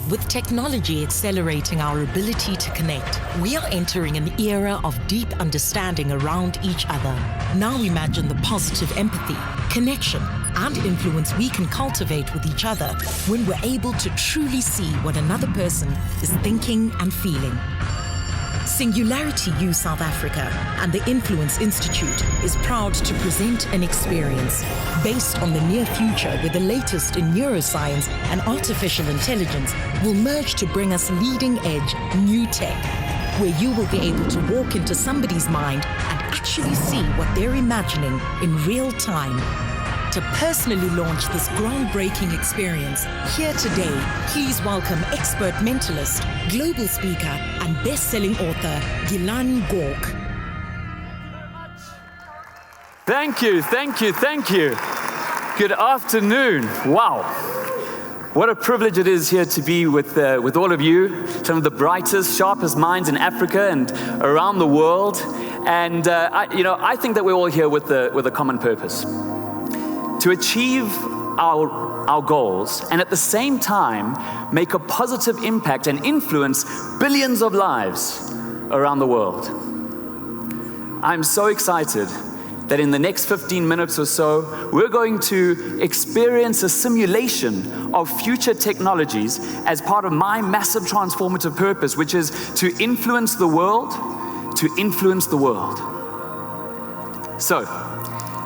With technology accelerating our ability to connect, we are entering an era of deep understanding around each other. Now imagine the positive empathy, connection, and influence we can cultivate with each other when we're able to truly see what another person is thinking and feeling. Singularity U South Africa and the Influence Institute is proud to present an experience based on the near future where the latest in neuroscience and artificial intelligence will merge to bring us leading-edge new tech, where you will be able to walk into somebody's mind and actually see what they're imagining in real time. To personally launch this groundbreaking experience, here today, please welcome expert mentalist, global speaker, and best-selling author, Gilan Gork. Thank you. Good afternoon. Wow. What a privilege it is here to be with all of you, some of the brightest, sharpest minds in Africa and around the world. And I think that we're all here with a common purpose. To achieve our goals and at the same time make a positive impact and influence billions of lives around the world. I'm so excited that in the next 15 minutes or so, we're going to experience a simulation of future technologies as part of my massive transformative purpose, which is to influence the world, So,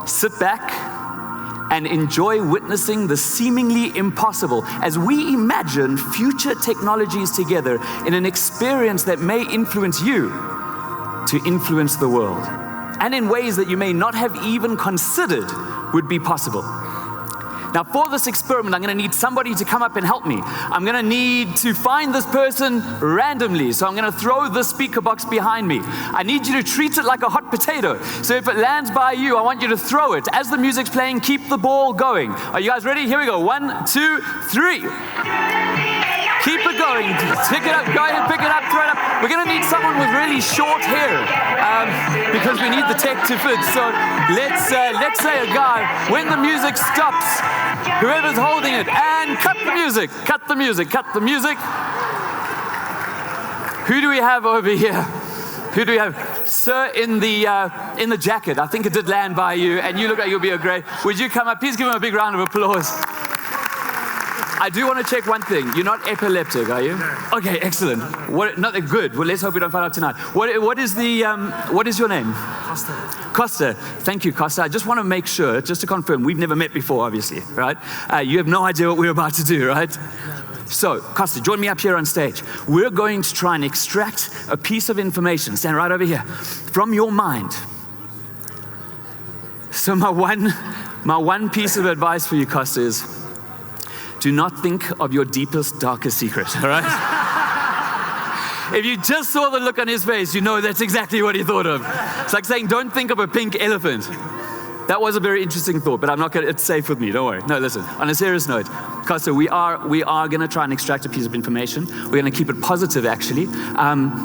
sit back and enjoy witnessing the seemingly impossible as we imagine future technologies together in an experience that may influence you to influence the world, and in ways that you may not have even considered would be possible. Now, for this experiment, I'm going to need somebody to come up and help me. I'm going to need to find this person randomly. So I'm going to throw the speaker box behind me. I need you to treat it like a hot potato. So if it lands by you, I want you to throw it. As the music's playing, keep the ball going. Are you guys ready? Here we go. 1, 2, 3. Keep it going. Pick it up. Go ahead, pick it up, throw it up. We're going to need someone with really short hair because we need the tech to fit. So let's say a guy, when the music stops, whoever's holding it, and cut the music. Who do we have over here? Who do we have? Sir in the jacket. I think it did land by you, and you look like you'll be a great. Would you come up? Please give him a big round of applause. I do want to check one thing. You're not epileptic, are you? No. Okay, excellent. Not good. Well, let's hope we don't find out tonight. What is your name? Costa. Thank you, Costa. I just want to make sure, just to confirm, we've never met before, obviously, right? You have no idea what we're about to do, right? So, Costa, join me up here on stage. We're going to try and extract a piece of information, stand right over here, from your mind. So my one piece of advice for you, Costa, is do not think of your deepest, darkest secret, all right? If you just saw the look on his face, you know that's exactly what he thought of. It's like saying, don't think of a pink elephant. That was a very interesting thought, but it's safe with me, don't worry. No, listen, on a serious note, Costa, we are going to try and extract a piece of information. We're going to keep it positive, actually.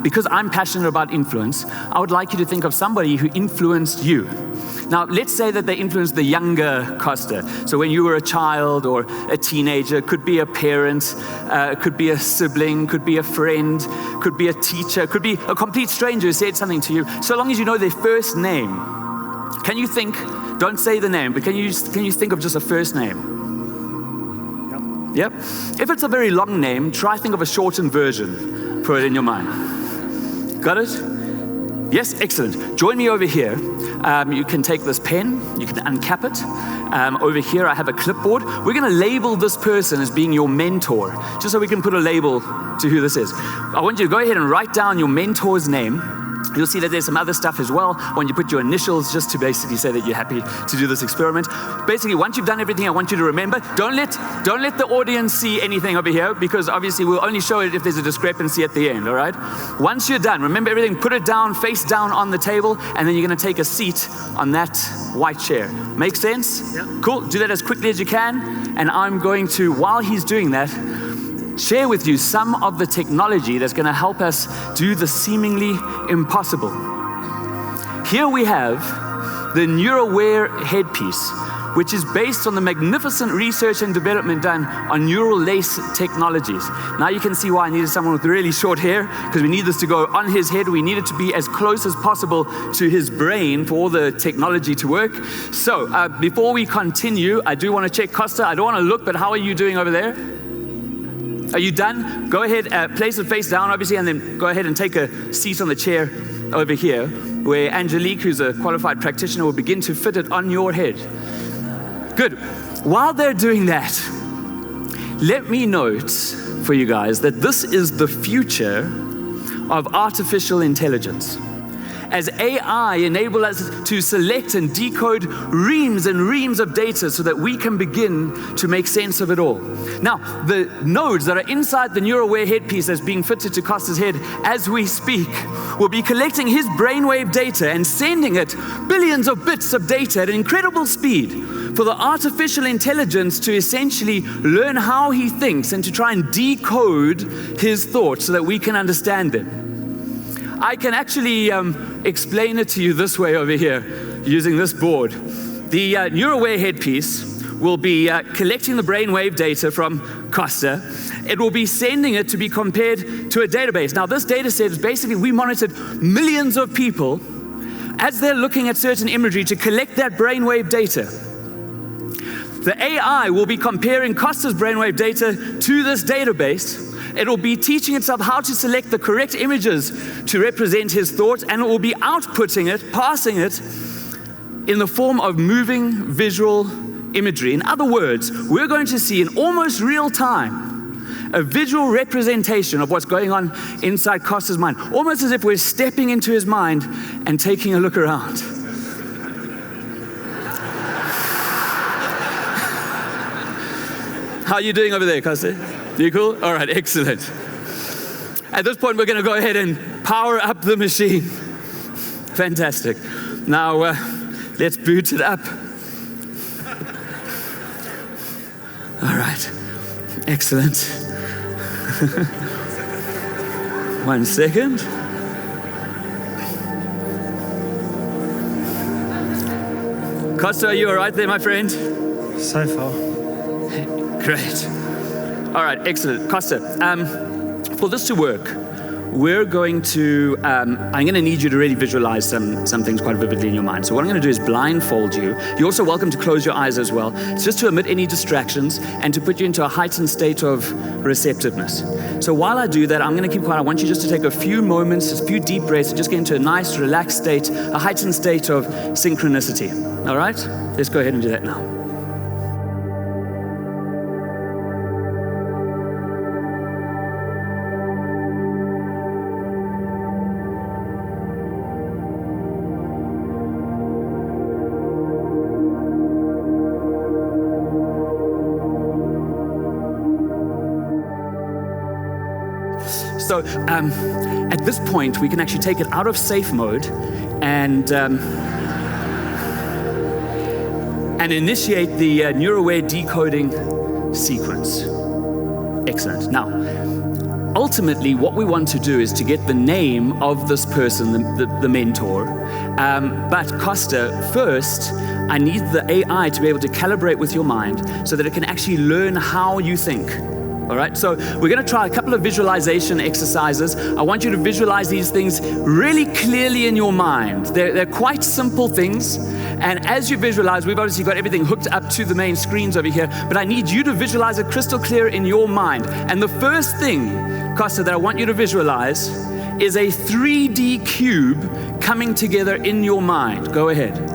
Because I'm passionate about influence, I would like you to think of somebody who influenced you. Now, let's say that they influenced the younger Costa. So when you were a child or a teenager, could be a parent, could be a sibling, could be a friend, could be a teacher, could be a complete stranger who said something to you. So long as you know their first name, can you think, don't say the name, but can you think of just a first name? Yep. If it's a very long name, try think of a shortened version for it in your mind. Got it? Yes, excellent. Join me over here. You can take this pen, you can uncap it. Over here I have a clipboard. We're going to label this person as being your mentor, just so we can put a label to who this is. I want you to go ahead and write down your mentor's name. You'll see that there's some other stuff as well when you put your initials, just to basically say that you're happy to do this experiment. Basically, once you've done everything, I want you to remember, don't let the audience see anything over here, because obviously we'll only show it if there's a discrepancy at the end, all right? Once you're done, remember everything, put it down, face down on the table, and then you're going to take a seat on that white chair. Make sense? Yeah. Cool. Do that as quickly as you can, and I'm going to, while he's doing that, share with you some of the technology that's going to help us do the seemingly impossible. Here we have the NeuroWare headpiece, which is based on the magnificent research and development done on neural lace technologies. Now you can see why I needed someone with really short hair, because we need this to go on his head. We need it to be as close as possible to his brain for all the technology to work. So before we continue, I do want to check Costa. I don't want to look, but how are you doing over there? Are you done? Go ahead, place it face down, obviously, and then go ahead and take a seat on the chair over here, where Angelique, who's a qualified practitioner, will begin to fit it on your head. Good. While they're doing that, let me note for you guys that this is the future of artificial intelligence. As AI enable us to select and decode reams and reams of data so that we can begin to make sense of it all. Now, the nodes that are inside the NeuroWare headpiece that's being fitted to Costa's head as we speak will be collecting his brainwave data and sending it billions of bits of data at an incredible speed for the artificial intelligence to essentially learn how he thinks and to try and decode his thoughts so that we can understand them. I can actually explain it to you this way over here, using this board. The NeuroWare headpiece will be collecting the brainwave data from Costa. It will be sending it to be compared to a database. Now, this data set is basically, we monitored millions of people as they're looking at certain imagery to collect that brainwave data. The AI will be comparing Costa's brainwave data to this database. It'll be teaching itself how to select the correct images to represent his thoughts, and it will be outputting it, passing it in the form of moving visual imagery. In other words, we're going to see in almost real time a visual representation of what's going on inside Costa's mind, almost as if we're stepping into his mind and taking a look around. How are you doing over there, Costa? You cool? All right, excellent. At this point, we're going to go ahead and power up the machine. Fantastic. Now, let's boot it up. All right, excellent. 1 second. Costa, are you all right there, my friend? So far. Great. All right, excellent. Costa, for this to work, we're going to, I'm going to need you to really visualize some things quite vividly in your mind. So what I'm going to do is blindfold you. You're also welcome to close your eyes as well. It's just to omit any distractions and to put you into a heightened state of receptiveness. So while I do that, I'm going to keep quiet. I want you just to take a few moments, a few deep breaths, and just get into a nice, relaxed state, a heightened state of synchronicity. All right? Let's go ahead and do that now. So at this point, we can actually take it out of safe mode and initiate the NeuroWare decoding sequence. Excellent. Now, ultimately, what we want to do is to get the name of this person, the mentor. But Costa, first, I need the AI to be able to calibrate with your mind so that it can actually learn how you think. All right, so we're going to try a couple of visualization exercises. I want you to visualize these things really clearly in your mind. They're quite simple things. And as you visualize, we've obviously got everything hooked up to the main screens over here, but I need you to visualize it crystal clear in your mind. And the first thing, Costa, that I want you to visualize is a 3D cube coming together in your mind. Go ahead.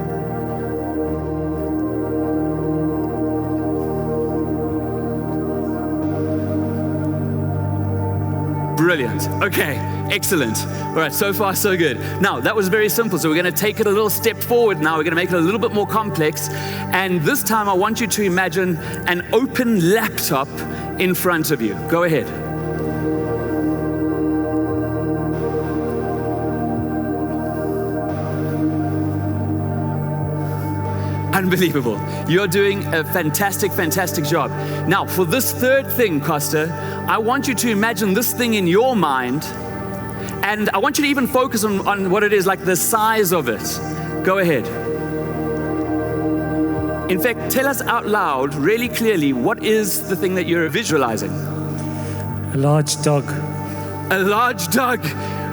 Brilliant. Okay, excellent. All right, so far so good. Now, that was very simple, so we're going to take it a little step forward now. We're going to make it a little bit more complex. And this time, I want you to imagine an open laptop in front of you. Go ahead. Unbelievable. You're doing a fantastic, fantastic job. Now, for this third thing, Costa, I want you to imagine this thing in your mind, and I want you to even focus on what it is, like the size of it. Go ahead. In fact, tell us out loud, really clearly, what is the thing that you're visualizing? A large dog. A large dog.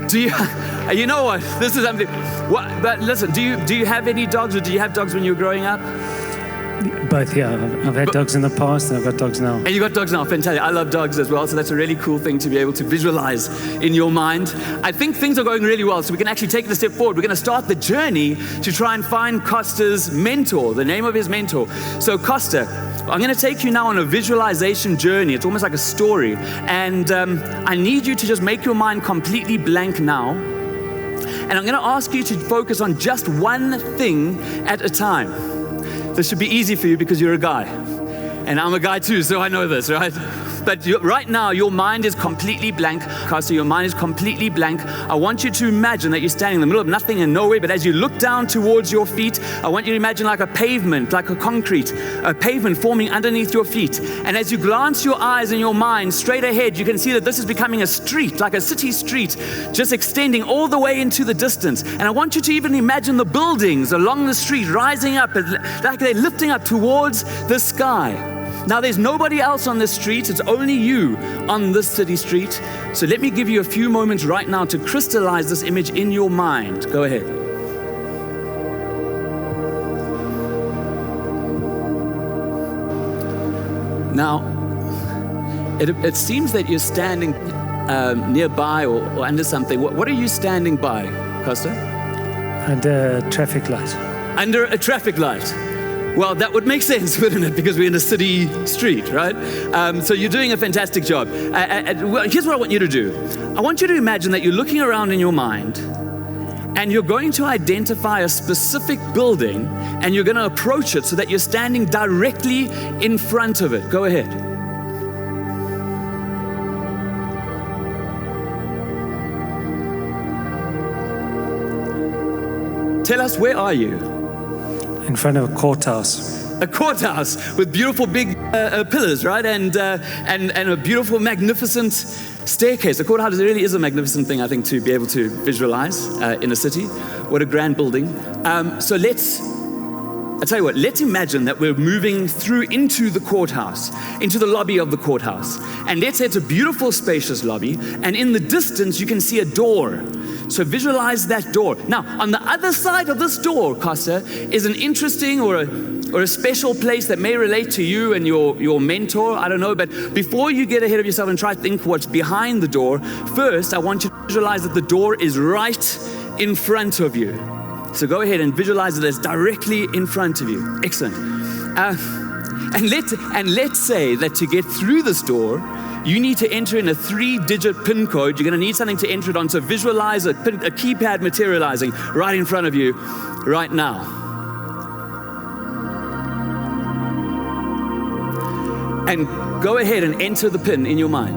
Do you know what? This is something. What, but listen, do you have any dogs, or do you have dogs when you were growing up? Both, yeah. I've had dogs in the past, and I've got dogs now. And you got dogs now, fantastic. I love dogs as well, so that's a really cool thing to be able to visualize in your mind. I think things are going really well, so we can actually take it a step forward. We're going to start the journey to try and find Costa's mentor, the name of his mentor. So Costa, I'm going to take you now on a visualization journey. It's almost like a story. And I need you to just make your mind completely blank now. And I'm going to ask you to focus on just one thing at a time. This should be easy for you because you're a guy. And I'm a guy too, so I know this, right? But right now, your mind is completely blank. Costa, your mind is completely blank. I want you to imagine that you're standing in the middle of nothing and nowhere, but as you look down towards your feet, I want you to imagine like a pavement, like a concrete, a pavement forming underneath your feet. And as you glance your eyes and your mind straight ahead, you can see that this is becoming a street, like a city street, just extending all the way into the distance. And I want you to even imagine the buildings along the street rising up, like they're lifting up towards the sky. Now, there's nobody else on this street. It's only you on this city street. So let me give you a few moments right now to crystallize this image in your mind. Go ahead. Now, it seems that you're standing nearby or under something. What are you standing by, Costa? Under a traffic light. Under a traffic light. Well, that would make sense, wouldn't it? Because we're in a city street, right? So you're doing a fantastic job. Here's what I want you to do. I want you to imagine that you're looking around in your mind and you're going to identify a specific building and you're going to approach it so that you're standing directly in front of it. Go ahead. Tell us, where are you? In front of a courthouse. A courthouse with beautiful big pillars, right? And a beautiful, magnificent staircase. A courthouse really is a magnificent thing, I think, to be able to visualize in a city. What a grand building. So I'll tell you what, let's imagine that we're moving through into the courthouse, into the lobby of the courthouse. And let's say it's a beautiful, spacious lobby. And in the distance, you can see a door. So visualize that door. Now, on the other side of this door, Costa, is an interesting or a special place that may relate to you and your mentor. I don't know, but before you get ahead of yourself and try to think what's behind the door, first, I want you to visualize that the door is right in front of you. So go ahead and visualize it as directly in front of you. Excellent. And let's say that to get through this door, you need to enter in a 3-digit PIN code. You're going to need something to enter it on. So visualize a keypad materializing right in front of you right now. And go ahead and enter the PIN in your mind.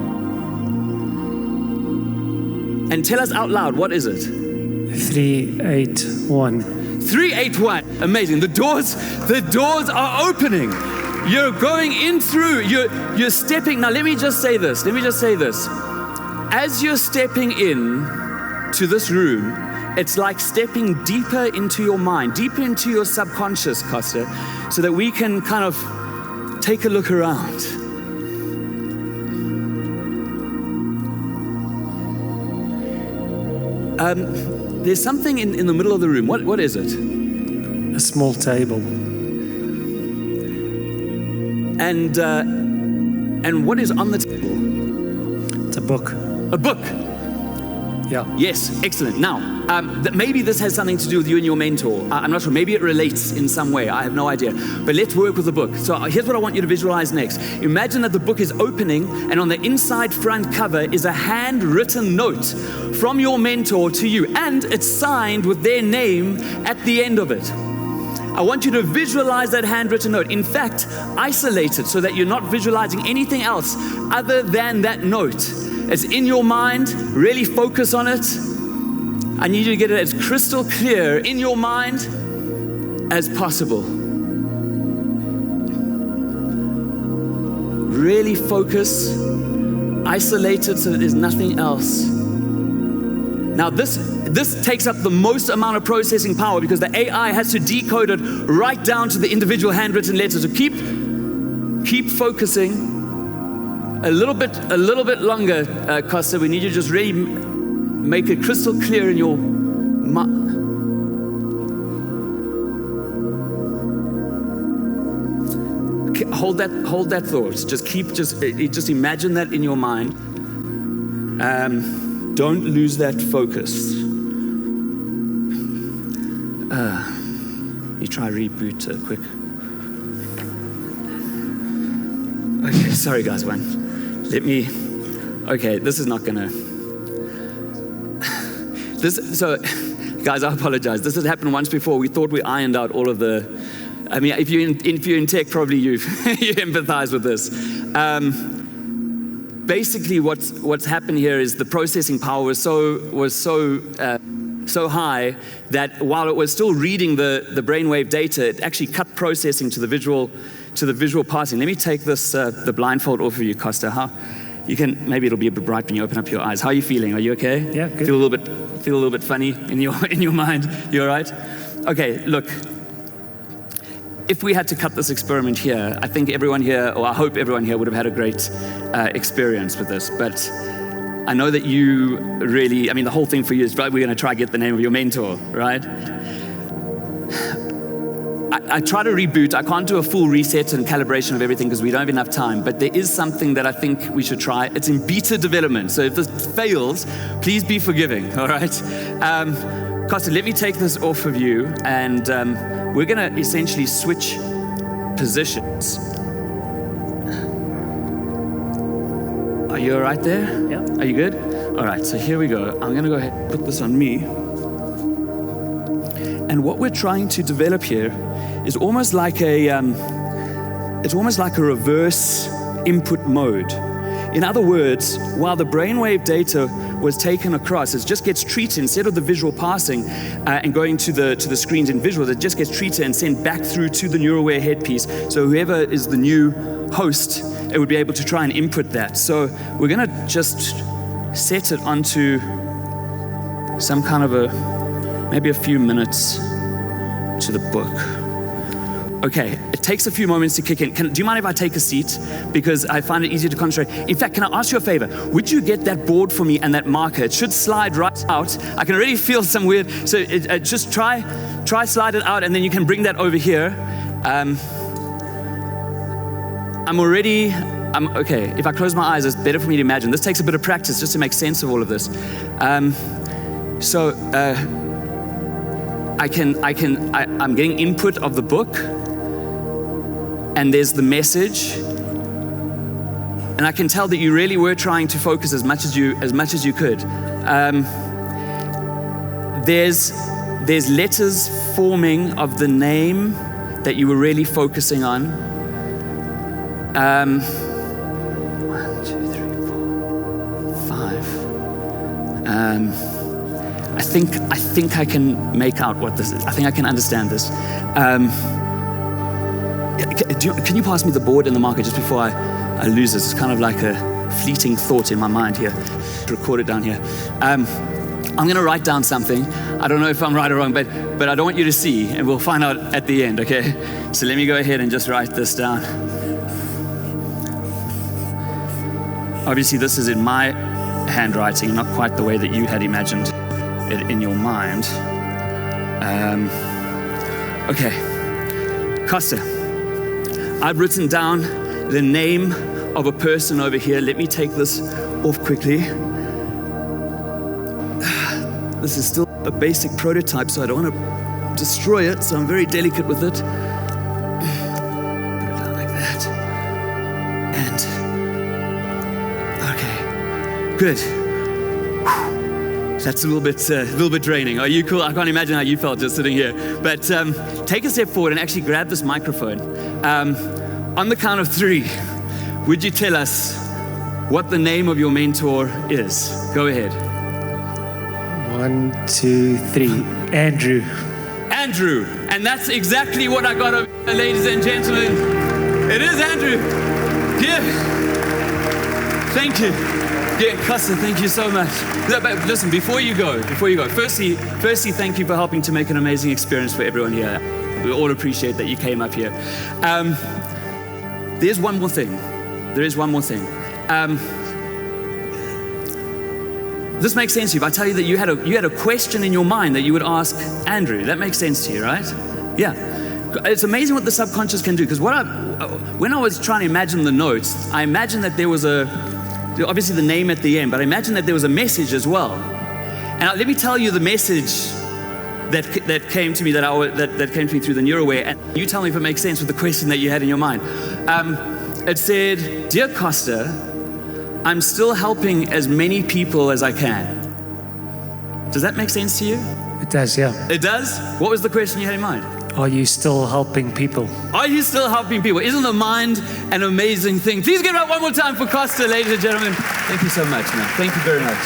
And tell us out loud, what is it? 381. 381. Amazing. The doors are opening. You're going in through. You're stepping. Now, let me just say this. As you're stepping in to this room, it's like stepping deeper into your mind, deeper into your subconscious, Costa, so that we can kind of take a look around. There's something in the middle of the room. What is it? A small table. And what is on the table? It's a book. A book. Yeah. Yes, excellent. Now, maybe this has something to do with you and your mentor. I'm not sure. Maybe it relates in some way. I have no idea. But let's work with the book. So here's what I want you to visualize next. Imagine that the book is opening, and on the inside front cover is a handwritten note from your mentor to you, and it's signed with their name at the end of it. I want you to visualize that handwritten note. In fact, isolate it so that you're not visualizing anything else other than that note. It's in your mind. Really focus on it. I need you to get it as crystal clear in your mind as possible. Really focus. Isolate it so that there's nothing else. Now this takes up the most amount of processing power because the AI has to decode it right down to the individual handwritten letters. So keep focusing a little bit longer, Costa. We need you to just really make it crystal clear in your mind. Hold that thought. Just imagine that in your mind. Don't lose that focus. You try reboot quick. Okay, sorry guys, okay, this is not gonna, guys, I apologize. This has happened once before. We thought we ironed out all of the, I mean, if you're in tech, probably you empathize with this. Basically, what's happened here is the processing power was so high that while it was still reading the brainwave data, it actually cut processing to the visual parsing. Let me take this the blindfold off of you, Costa. Maybe it'll be a bit bright when you open up your eyes. How are you feeling? Are you okay? Yeah, good. Feel a little bit funny in your mind. You all right? Okay, look. If we had to cut this experiment here, I think everyone here, or I hope everyone here would have had a great experience with this. But I know that you really, I mean, the whole thing for you is, right, we're going to try to get the name of your mentor, right? I try to reboot. I can't do a full reset and calibration of everything because we don't have enough time. But there is something that I think we should try. It's in beta development. So if this fails, please be forgiving, all right? Costa, let me take this off of you, and we're going to essentially switch positions. Are you all right there? Yeah. Are you good? All right, so here we go. I'm going to go ahead and put this on me. And what we're trying to develop here is almost like a reverse input mode. In other words, while the brainwave data was taken across, it just gets treated instead of the visual parsing and going to the screens in visuals. It just gets treated and sent back through to the neural-aware headpiece. So whoever is the new host, it would be able to try and input that. So we're going to just set it onto some kind of maybe a few minutes to the book. Okay, it takes a few moments to kick in. Do you mind if I take a seat? Because I find it easier to concentrate. In fact, can I ask you a favor? Would you get that board for me and that marker? It should slide right out. I can already feel some weird, so just try slide it out, and then you can bring that over here. Okay, if I close my eyes, it's better for me to imagine. This takes a bit of practice just to make sense of all of this. I'm getting input of the book, and there's the message, and I can tell that you really were trying to focus as much as you could. There's letters forming of the name that you were really focusing on. 1, 2, 3, 4, 5. I think I can make out what this is. I think I can understand this. Can you pass me the board and the marker just before I lose this? It's kind of like a fleeting thought in my mind here. Record it down here. I'm going to write down something. I don't know if I'm right or wrong, but I don't want you to see, and we'll find out at the end, okay? So let me go ahead and just write this down. Obviously, this is in my handwriting, not quite the way that you had imagined it in your mind. Okay, Costa, I've written down the name of a person over here. Let me take this off quickly. This is still a basic prototype, so I don't want to destroy it, so I'm very delicate with it. Put it down like that. And, okay, good. That's a little bit draining. Are you cool? I can't imagine how you felt just sitting here. But take a step forward and actually grab this microphone. On the count of 3, would you tell us what the name of your mentor is? Go ahead. 1, 2, 3. Andrew. Andrew. And that's exactly what I got, ladies and gentlemen. It is Andrew. Here. Thank you. Yeah, Costa, thank you so much. But listen, before you go, firstly, thank you for helping to make an amazing experience for everyone here. We all appreciate that you came up here. There's one more thing. There is one more thing. This makes sense to you. If I tell you that you had a question in your mind that you would ask Andrew, that makes sense to you, right? Yeah. It's amazing what the subconscious can do. Because when I was trying to imagine the notes, I imagined that there was obviously the name at the end, but I imagined that there was a message as well. And let me tell you the message that came to me that came to me through the NeuroWare. And you tell me if it makes sense with the question that you had in your mind. It said, "Dear Costa, I'm still helping as many people as I can." Does that make sense to you? It does, yeah. It does? What was the question you had in mind? Are you still helping people? Are you still helping people? Isn't the mind an amazing thing? Please give it up one more time for Costa, ladies and gentlemen. Thank you so much, man. Thank you very much.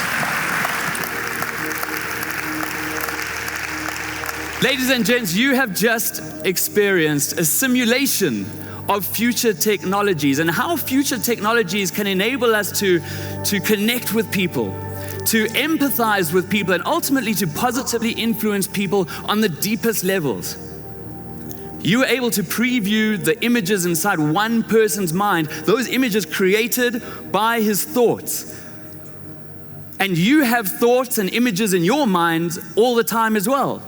Ladies and gents, you have just experienced a simulation of future technologies and how future technologies can enable us to connect with people, to empathize with people, and ultimately to positively influence people on the deepest levels. You were able to preview the images inside one person's mind, those images created by his thoughts. And you have thoughts and images in your mind all the time as well,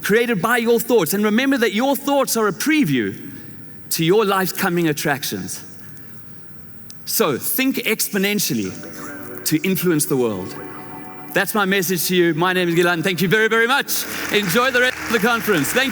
created by your thoughts. And remember that your thoughts are a preview to your life's coming attractions. So think exponentially to influence the world. That's my message to you. My name is Gilan. Thank you very, very much. Enjoy the rest of the conference. Thank you.